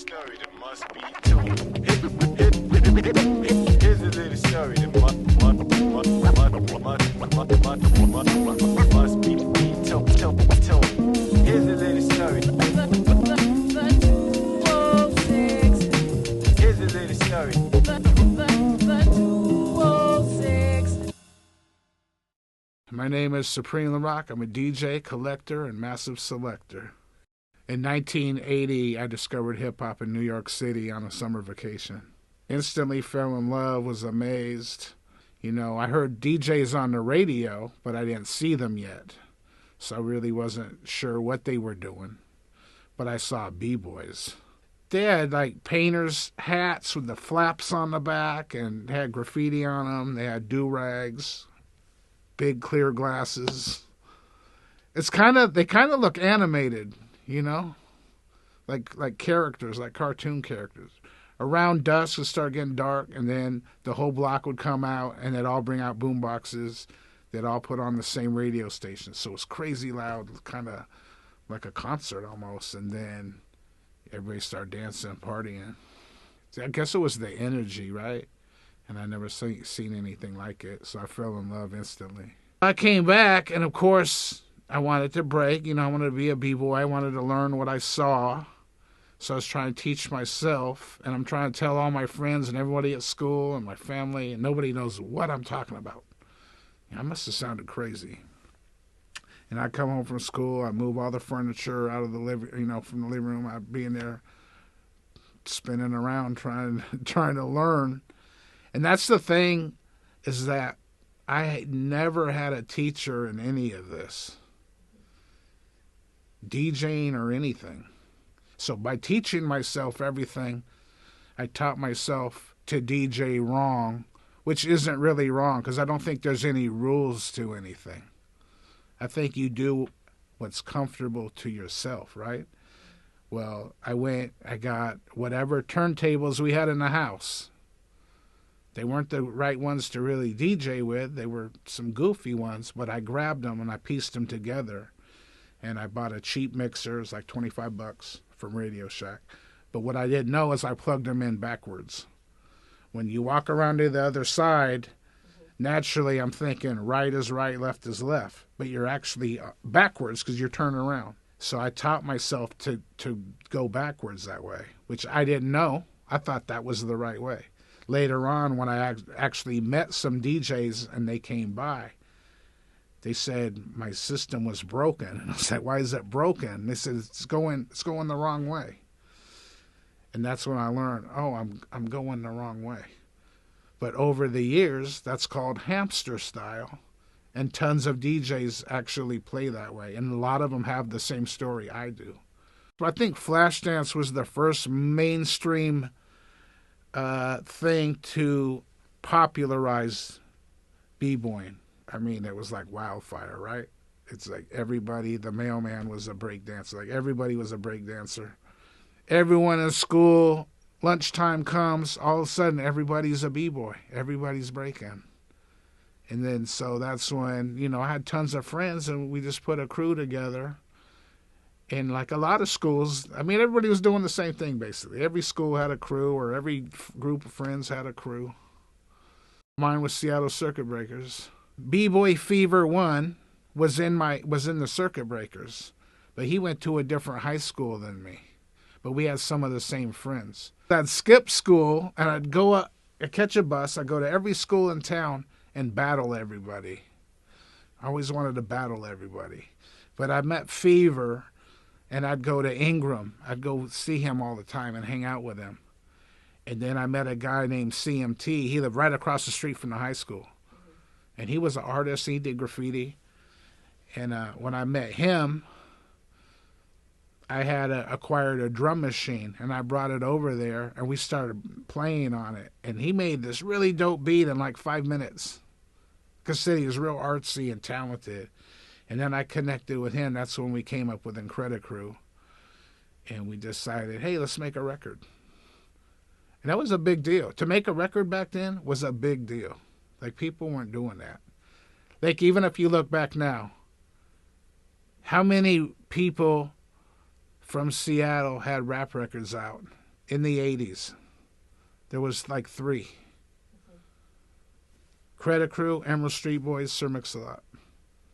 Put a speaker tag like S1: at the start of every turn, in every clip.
S1: story that must be told. Here's a little story that must be told. Here's a little story. Here's a little story.
S2: My name is Supreme Rock. I'm a DJ, collector, and massive selector. In 1980, I discovered hip-hop in New York City on a summer vacation. Instantly fell in love, was amazed. You know, I heard DJs on the radio, but I didn't see them yet. So I really wasn't sure what they were doing. But I saw B-boys. They had, like, painters' hats with the flaps on the back and had graffiti on them. They had do-rags, big clear glasses. They kind of look animated, you know, like characters, like cartoon characters. Around dusk, it would start getting dark, and then the whole block would come out, and they'd all bring out boom boxes. They'd all put on the same radio station, so it was crazy loud, kind of like a concert almost. And then everybody started dancing and partying. So I guess it was the energy, right? And I never seen anything like it, so I fell in love instantly. I came back, and of course, I wanted to break. You know, I wanted to be a b-boy. I wanted to learn what I saw. So I was trying to teach myself, and I'm trying to tell all my friends and everybody at school and my family, and nobody knows what I'm talking about. I must have sounded crazy. And I come home from school, I move all the furniture out of the from the living room. I'd be in there spinning around trying to learn. And that's the thing, is that I never had a teacher in any of this, DJing or anything. So by teaching myself everything, I taught myself to DJ wrong, which isn't really wrong, because I don't think there's any rules to anything. I think you do what's comfortable to yourself, right? Well, I got whatever turntables we had in the house. They weren't the right ones to really DJ with. They were some goofy ones, but I grabbed them and I pieced them together. And I bought a cheap mixer. It was like $25 from Radio Shack. But what I didn't know is I plugged them in backwards. When you walk around to the other side, naturally I'm thinking right is right, left is left. But you're actually backwards because you're turning around. So I taught myself to go backwards that way, which I didn't know. I thought that was the right way. Later on, when I actually met some DJs and they came by, they said my system was broken. And I said, why is it broken? And they said, it's going the wrong way. And that's when I learned, I'm going the wrong way. But over the years, that's called hamster style. And tons of DJs actually play that way. And a lot of them have the same story I do. I think Flashdance was the first mainstream thing to popularize b-boying. I mean, it was like wildfire, right? It's like everybody, the mailman was a break dancer. Like everybody was a break dancer. Everyone in school, lunchtime comes, all of a sudden everybody's a b-boy. Everybody's breaking. And then so that's when, I had tons of friends and we just put a crew together. And like a lot of schools, I mean, everybody was doing the same thing basically. Every school had a crew, or every group of friends had a crew. Mine was Seattle Circuit Breakers. B-Boy Fever 1 was in the Circuit Breakers, but he went to a different high school than me. But we had some of the same friends. I'd skip school, and I'd go up, I'd catch a bus, I'd go to every school in town and battle everybody. I always wanted to battle everybody. But I met Fever, and I'd go to Ingram. I'd go see him all the time and hang out with him. And then I met a guy named CMT. He lived right across the street from the high school. And he was an artist. He did graffiti. And when I met him, I had acquired a drum machine, and I brought it over there, and we started playing on it. And he made this really dope beat in like 5 minutes. Because City is real artsy and talented. And then I connected with him. That's when we came up with Incredicrew. And we decided, hey, let's make a record. And that was a big deal. To make a record back then was a big deal. Like, people weren't doing that. Like, even if you look back now, how many people from Seattle had rap records out? in the 80s. There was like 3. Credit Crew, Emerald Street Boys, Sir Mix-a-Lot.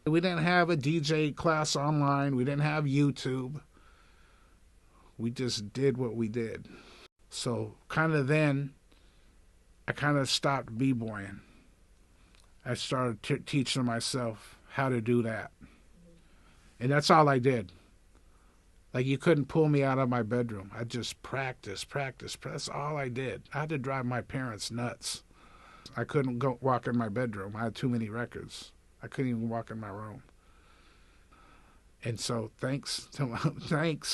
S2: We didn't have a DJ class online. We didn't have YouTube. We just did what we did. So kind of then, I kind of stopped b-boying. I started teaching myself how to do that. And that's all I did. Like, you couldn't pull me out of my bedroom. I just practice. That's all I did. I had to drive my parents nuts. I couldn't go walk in my bedroom. I had too many records. I couldn't even walk in my room. And so thanks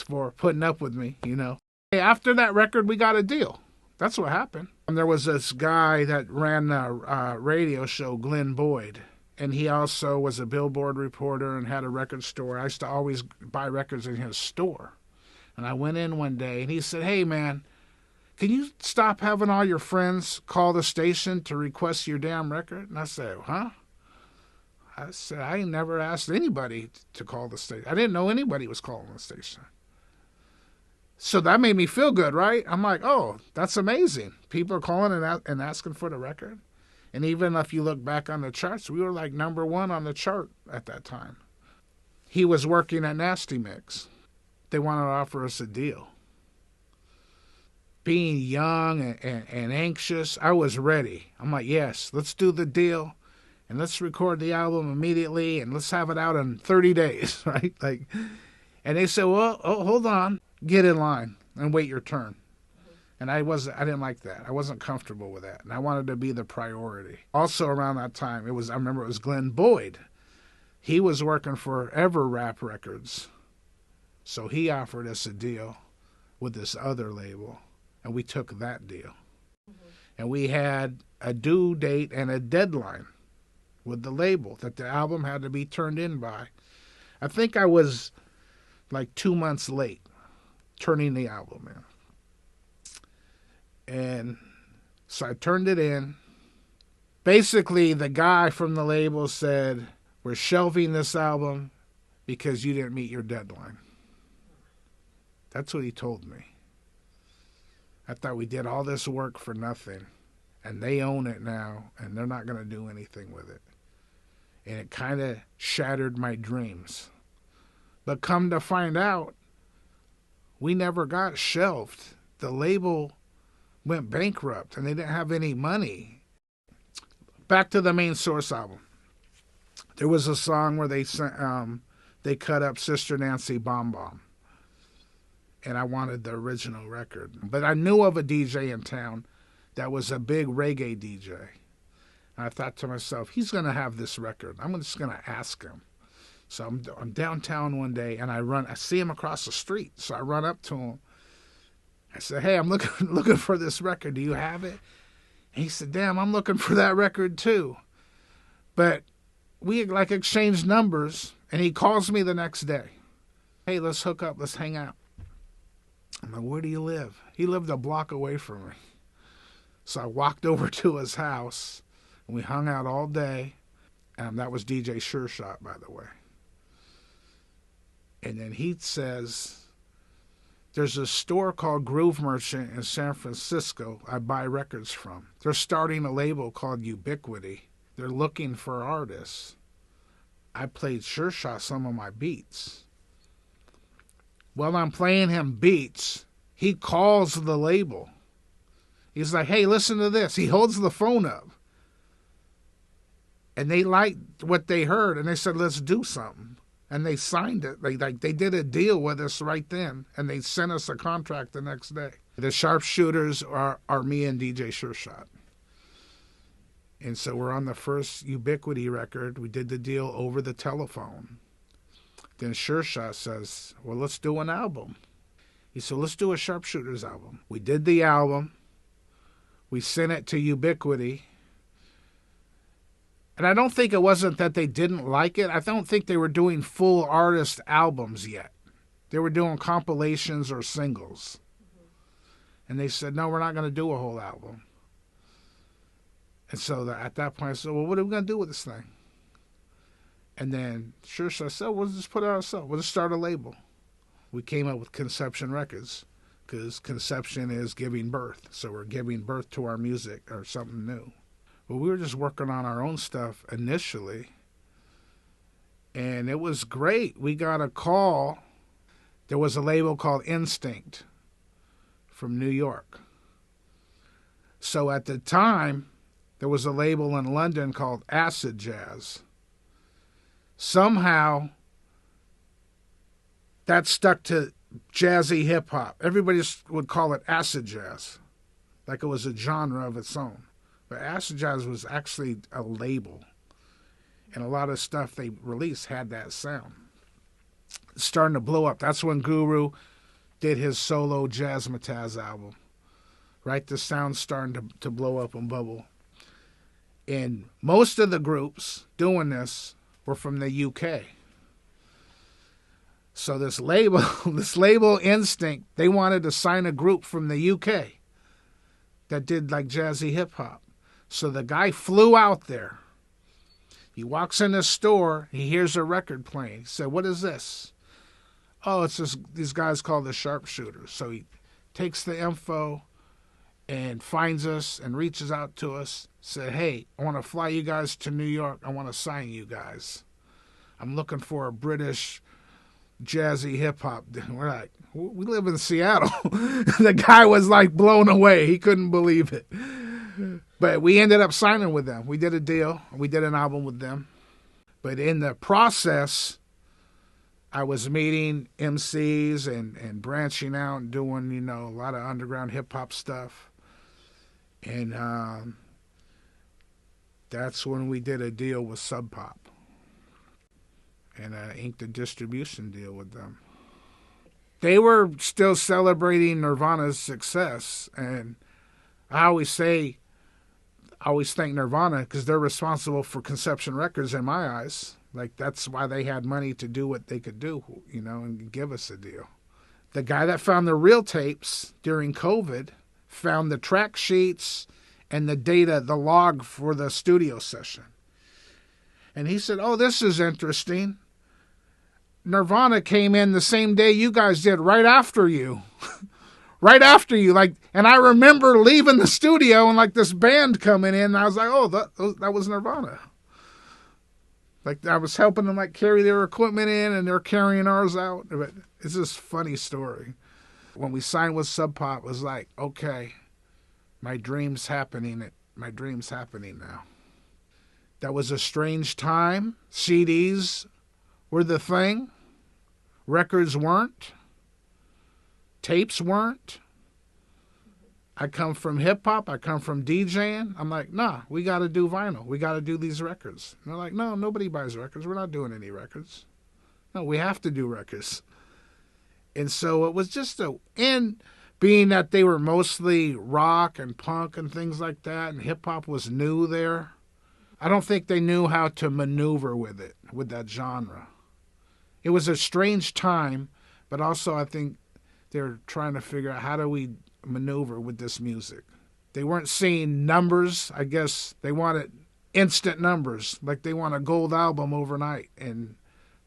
S2: for putting up with me, you know. After that record, we got a deal. That's what happened. And there was this guy that ran a radio show, Glenn Boyd. And he also was a Billboard reporter and had a record store. I used to always buy records in his store. And I went in one day, and he said, "Hey, man, can you stop having all your friends call the station to request your damn record?" And I said, "Huh?" I said, "I ain't never asked anybody to call the station. I didn't know anybody was calling the station." So that made me feel good, right? I'm like, oh, that's amazing. People are calling and asking for the record. And even if you look back on the charts, we were like #1 on the chart at that time. He was working at Nasty Mix. They wanted to offer us a deal. Being young and anxious, I was ready. I'm like, yes, let's do the deal. And let's record the album immediately, and let's have it out in 30 days, right? Like, and they said, well, hold on, get in line and wait your turn. And I didn't like that. I wasn't comfortable with that. And I wanted to be the priority. Also around that time, I remember it was Glenn Boyd. He was working for Ever Rap Records. So he offered us a deal with this other label, and we took that deal. Mm-hmm. And we had a due date and a deadline with the label that the album had to be turned in by. I think I was like 2 months late turning the album in. And so I turned it in. Basically, the guy from the label said, "We're shelving this album because you didn't meet your deadline." That's what he told me. I thought we did all this work for nothing, and they own it now, and they're not going to do anything with it. And it kind of shattered my dreams. But come to find out, we never got shelved. The label went bankrupt, and they didn't have any money. Back to the Main Source album. There was a song where they cut up Sister Nancy Bomb Bomb. And I wanted the original record. But I knew of a DJ in town that was a big reggae DJ. And I thought to myself, he's going to have this record. I'm just going to ask him. So I'm downtown one day, and I see him across the street. So I run up to him. I said, "Hey, I'm looking for this record. Do you have it?" And he said, "Damn, I'm looking for that record too." But we like exchanged numbers, and he calls me the next day. "Hey, let's hook up. Let's hang out." I'm like, "Where do you live?" He lived a block away from me. So I walked over to his house, and we hung out all day. That was DJ Sure Shot, by the way. And then he says, "There's a store called Groove Merchant in San Francisco I buy records from. They're starting a label called Ubiquity. They're looking for artists." I played Sure Shot some of my beats. While I'm playing him beats, he calls the label. He's like, "Hey, listen to this." He holds the phone up. And they liked what they heard, and they said, "Let's do something." And they signed it. They did a deal with us right then, and they sent us a contract the next day. The Sharpshooters are me and DJ Sure Shot. And so we're on the first Ubiquity record. We did the deal over the telephone. Then Sure Shot says, "Well, let's do an album." He said, "Let's do a Sharpshooters album." We did the album. We sent it to Ubiquity. And I don't think it wasn't that they didn't like it. I don't think they were doing full artist albums yet. They were doing compilations or singles. Mm-hmm. And they said, "No, we're not going to do a whole album." And so at that point, I said, "Well, what are we going to do with this thing?" And then Sure said, "So we'll just put it ourselves. We'll just start a label." We came up with Conception Records. because conception is giving birth. So we're giving birth to our music or something new. But we were just working on our own stuff initially. And it was great. We got a call. There was a label called Instinct from New York. So at the time, there was a label in London called Acid Jazz. Somehow, that stuck to jazzy hip-hop. Everybody would call it acid jazz, like it was a genre of its own. But acid jazz was actually a label. And a lot of stuff they released had that sound. It's starting to blow up. That's when Guru did his solo Jazzmatazz album. Right? The sound's starting to blow up and bubble. And most of the groups doing this were from the UK. So this label Instinct, they wanted to sign a group from the UK that did like jazzy hip hop. So the guy flew out there. He walks in the store, he hears a record playing. He said, "What is this?" "Oh, it's these guys called the Sharpshooters." So he takes the info and finds us and reaches out to us, said, "Hey, I want to fly you guys to New York. I want to sign you guys. I'm looking for a British jazzy hip-hop." We're like, "We live in Seattle." The guy was like blown away. He couldn't believe it. But we ended up signing with them. We did a deal. We did an album with them. But in the process, I was meeting MCs and branching out and doing, a lot of underground hip-hop stuff. And that's when we did a deal with Sub Pop. And inked a distribution deal with them. They were still celebrating Nirvana's success. And I always thank Nirvana because they're responsible for Conception Records in my eyes. Like, that's why they had money to do what they could do, and give us a deal. The guy that found the real tapes during COVID found the track sheets and the data, the log for the studio session. And he said, "Oh, this is interesting. Nirvana came in the same day you guys did, right after you." Right after you, and I remember leaving the studio and this band coming in, and I was like, "Oh, that was Nirvana." I was helping them carry their equipment in, and they're carrying ours out. But it's just a funny story. When we signed with Sub Pop, it was like, okay, my dream's happening. My dream's happening now. That was a strange time. CDs were the thing. Records weren't. Tapes weren't. I come from hip-hop. I come from DJing. I'm like, nah, we got to do vinyl. We got to do these records. And they're like, no, nobody buys records. We're not doing any records. No, we have to do records. And so it was just and being that they were mostly rock and punk and things like that, and hip-hop was new there, I don't think they knew how to maneuver with it, with that genre. It was a strange time, but also I think they're trying to figure out how do we maneuver with this music. They weren't seeing numbers. I guess they wanted instant numbers. Like they want a gold album overnight. And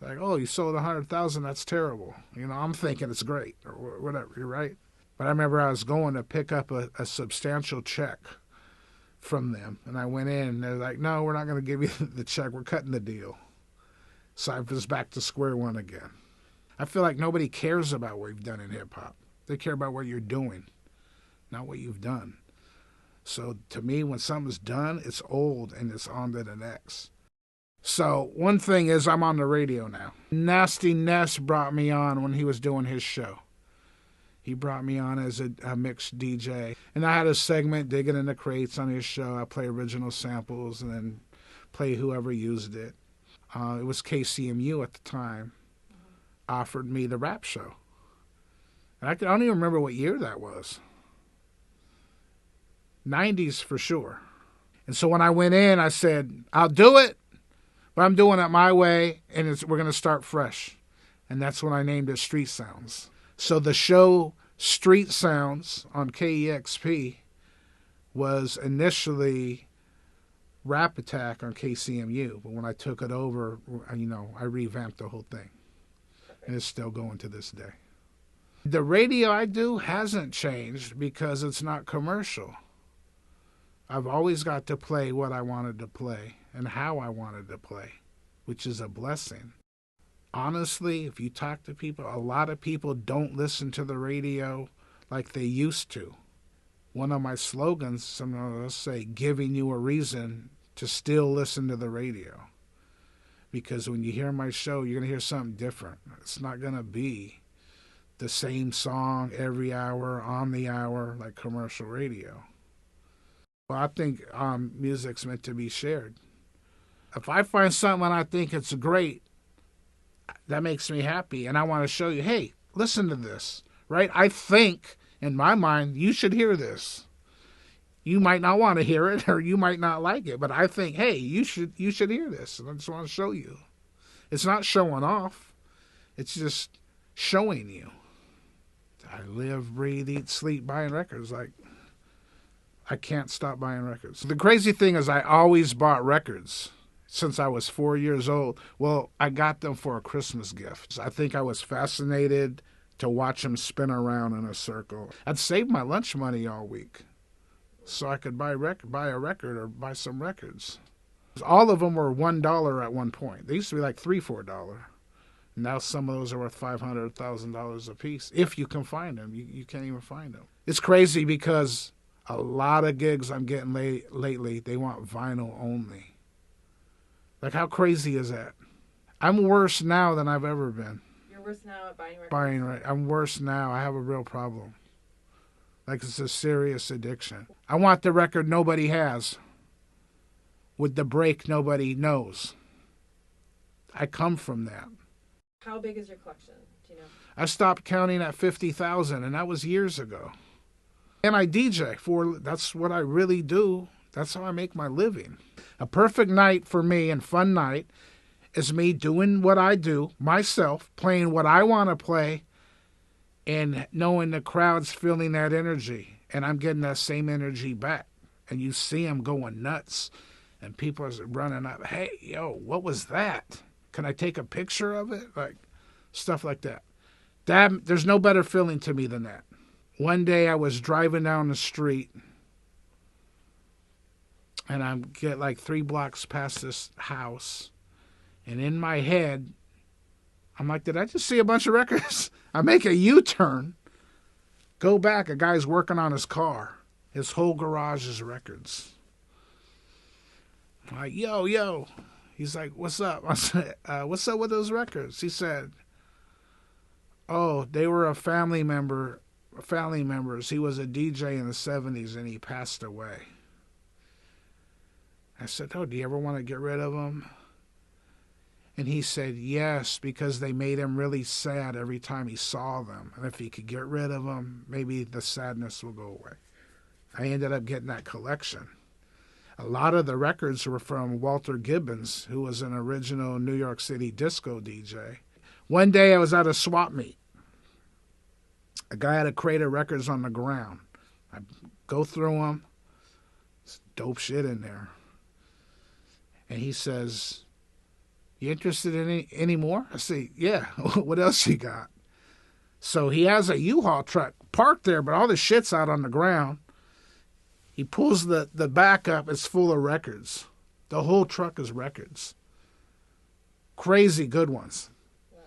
S2: oh, you sold 100,000, that's terrible. I'm thinking it's great or whatever, you're right. But I remember I was going to pick up a substantial check from them. And I went in and they're like, no, we're not going to give you the check. We're cutting the deal. So I was back to square one again. I feel like nobody cares about what you've done in hip-hop. They care about what you're doing, not what you've done. So to me, when something's done, it's old and it's on to the next. So one thing is I'm on the radio now. Nasty Ness brought me on when he was doing his show. He brought me on as a mixed DJ. And I had a segment, Digging in the Crates, on his show. I play original samples and then play whoever used it. It was KCMU at the time. Offered me the rap show. And I don't even remember what year that was. 90s for sure. And so when I went in, I said, I'll do it, but I'm doing it my way, and we're going to start fresh. And that's when I named it Street Sounds. So the show Street Sounds on KEXP was initially Rap Attack on KCMU. But when I took it over, I revamped the whole thing. And it's still going to this day. The radio I do hasn't changed because it's not commercial. I've always got to play what I wanted to play and how I wanted to play, which is a blessing. Honestly, if you talk to people, a lot of people don't listen to the radio like they used to. One of my slogans, some of us say, giving you a reason to still listen to the radio. Because when you hear my show, you're going to hear something different. It's not going to be the same song every hour, on the hour, like commercial radio. Well, I think music's meant to be shared. If I find something and I think it's great, that makes me happy. And I want to show you, hey, listen to this, right? I think, in my mind, you should hear this. You might not want to hear it or you might not like it, but I think, hey, you should hear this. And I just want to show you. It's not showing off. It's just showing you. I live, breathe, eat, sleep buying records. Like, I can't stop buying records. The crazy thing is I always bought records since I was 4 years old. Well, I got them for a Christmas gift. I think I was fascinated to watch them spin around in a circle. I'd save my lunch money all week so I could buy a record or buy some records. All of them were $1 at one point. They used to be like $3, $4. Now some of those are worth $500, $1,000 a piece. If you can find them, you can't even find them. It's crazy because a lot of gigs I'm getting lately, they want vinyl only. Like, how crazy is that? I'm worse now than I've ever been.
S3: You're worse now at buying records?
S2: I'm worse now. I have a real problem. Like, it's a serious addiction. I want the record nobody has with the break nobody knows. I come from that.
S3: How big is your collection? Do you know?
S2: I stopped counting at 50,000, and that was years ago. And I DJ that's what I really do. That's how I make my living. A perfect night for me and fun night is me doing what I do myself, playing what I want to play, and knowing the crowd's feeling that energy, and I'm getting that same energy back. And you see them going nuts, and people are running up, hey, yo, what was that? Can I take a picture of it? Like, stuff like that. There's no better feeling to me than that. One day I was driving down the street, and I get like 3 blocks past this house, and in my head, I'm like, did I just see a bunch of records? I make a U-turn, go back, a guy's working on his car. His whole garage is records. I'm like, yo. He's like, what's up? I said, what's up with those records? He said, oh, they were a family members. He was a DJ in the 70s, and he passed away. I said, oh, do you ever want to get rid of them? And he said, yes, because they made him really sad every time he saw them. And if he could get rid of them, maybe the sadness will go away. I ended up getting that collection. A lot of the records were from Walter Gibbons, who was an original New York City disco DJ. One day I was at a swap meet. A guy had a crate of records on the ground. I go through them. It's dope shit in there. And he says, you interested in any more? I say, yeah. What else you got? So he has a U-Haul truck parked there, but all the shit's out on the ground. He pulls the back up. It's full of records. The whole truck is records. Crazy good ones. Wow.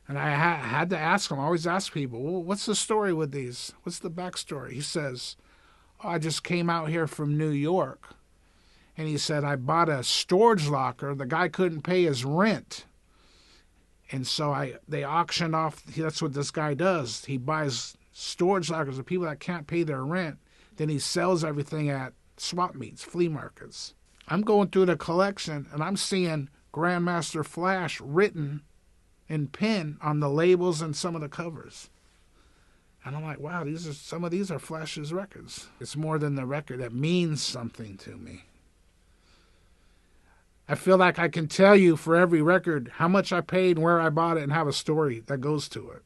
S2: And I had to ask him. I always ask people, well, what's the story with these? What's the backstory? He says, oh, I just came out here from New York. And he said, I bought a storage locker. The guy couldn't pay his rent. And so they auctioned off. That's what this guy does. He buys storage lockers of people that can't pay their rent. Then he sells everything at swap meets, flea markets. I'm going through the collection, and I'm seeing Grandmaster Flash written in pen on the labels and some of the covers. And I'm like, wow, some of these are Flash's records. It's more than the record. It means something to me. I feel like I can tell you for every record how much I paid, where I bought it, and have a story that goes to it.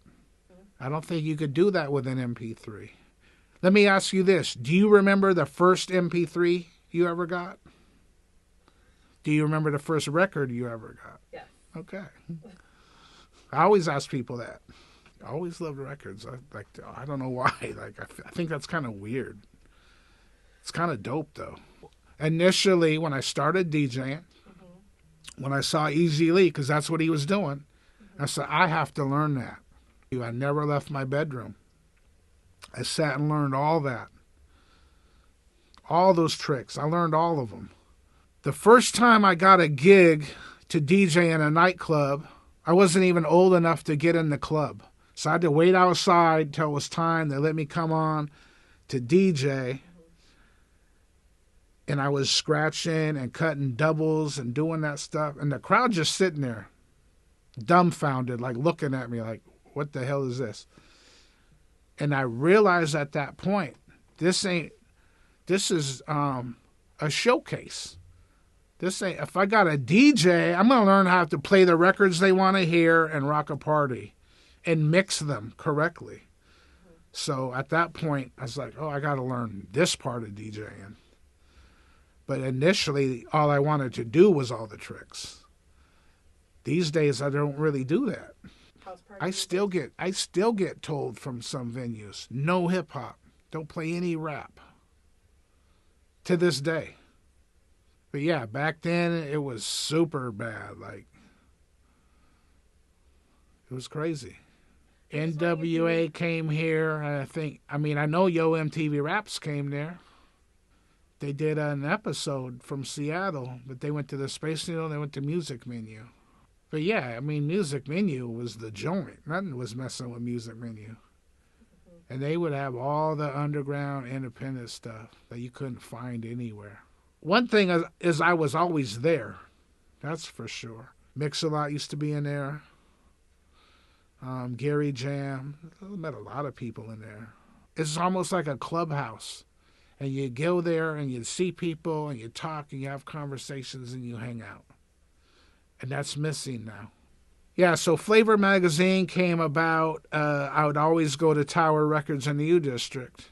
S2: I don't think you could do that with an MP3. Let me ask you this. Do you remember the first MP3 you ever got? Do you remember the first record you ever got?
S3: Yes.
S2: Okay. I always ask people that. I always loved records. I don't know why. I think that's kind of weird. It's kind of dope though. Initially, when I started DJing, when I saw Easy Lee, because that's what he was doing, I said, I have to learn that. I never left my bedroom. I sat and learned all that. All those tricks. I learned all of them. The first time I got a gig to DJ in a nightclub, I wasn't even old enough to get in the club. So I had to wait outside till it was time. They let me come on to DJ. And I was scratching and cutting doubles and doing that stuff. And the crowd just sitting there, dumbfounded, like looking at me like, what the hell is this? And I realized at that point, this is a showcase. If I got a DJ, I'm going to learn how to play the records they want to hear and rock a party and mix them correctly. So at that point, I was like, oh, I got to learn this part of DJing. But initially, all I wanted to do was all the tricks. These days, I don't really do that. I still get told from some venues, no hip hop, don't play any rap. To this day. But yeah, back then it was super bad. Like, it was crazy. NWA came here. I know Yo MTV Raps came there. They did an episode from Seattle, but they went to the Space Needle, they went to Music Menu. But yeah, I mean, Music Menu was the joint. Nothing was messing with Music Menu. And they would have all the underground independent stuff that you couldn't find anywhere. One thing is I was always there. That's for sure. Mix-a-Lot used to be in there. Gary Jam. I met a lot of people in there. It's almost like a clubhouse. And you go there and you see people and you talk and you have conversations and you hang out. And that's missing now. Yeah, so Flavor Magazine came about. I would always go to Tower Records in the U District.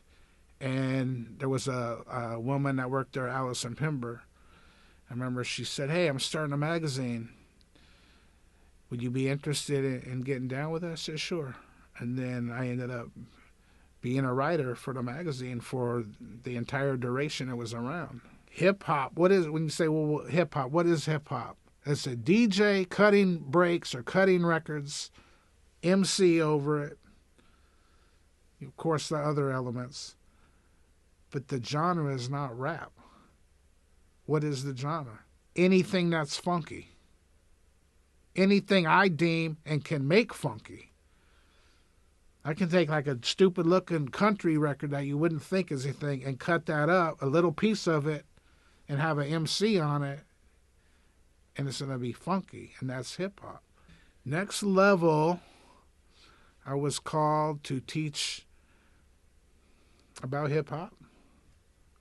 S2: And there was a woman that worked there, Allison Pimber. I remember she said, hey, I'm starting a magazine. Would you be interested in getting down with us? I said, sure. And then I ended up being a writer for the magazine for the entire duration it was around. Hip-hop, when you say, well, hip-hop, what is hip-hop? It's a DJ cutting breaks or cutting records, MC over it, of course the other elements. But the genre is not rap. What is the genre? Anything that's funky. Anything I deem and can make funky. I can take like a stupid-looking country record that you wouldn't think is a thing and cut that up, a little piece of it, and have an MC on it, and it's going to be funky, and that's hip-hop. Next level, I was called to teach about hip-hop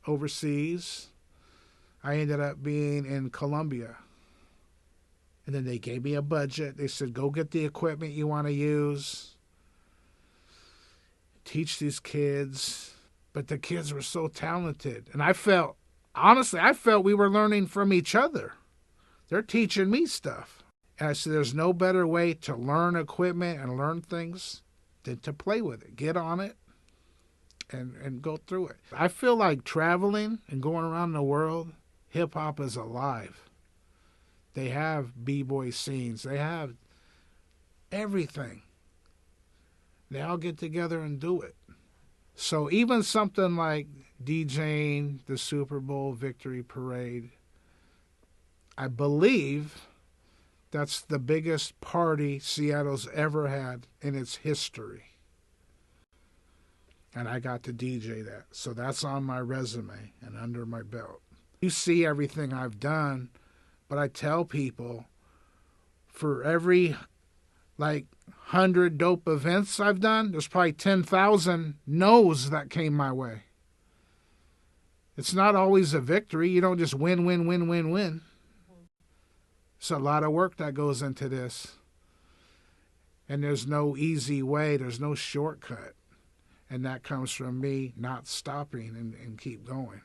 S2: overseas. I ended up being in Colombia. And then they gave me a budget. They said, go get the equipment you want to use. Teach these kids. But the kids were so talented. And I felt we were learning from each other. They're teaching me stuff. And I said, there's no better way to learn equipment and learn things than to play with it. Get on it and go through it. I feel like traveling and going around the world, hip-hop is alive. They have b-boy scenes. They have everything. They all get together and do it. So even something like DJing the Super Bowl Victory Parade, I believe that's the biggest party Seattle's ever had in its history. And I got to DJ that. So that's on my resume and under my belt. You see everything I've done, but I tell people for every 100 dope events I've done, there's probably 10,000 no's that came my way. It's not always a victory. You don't just win, win, win, win, win. It's a lot of work that goes into this. And there's no easy way. There's no shortcut. And that comes from me not stopping and keep going.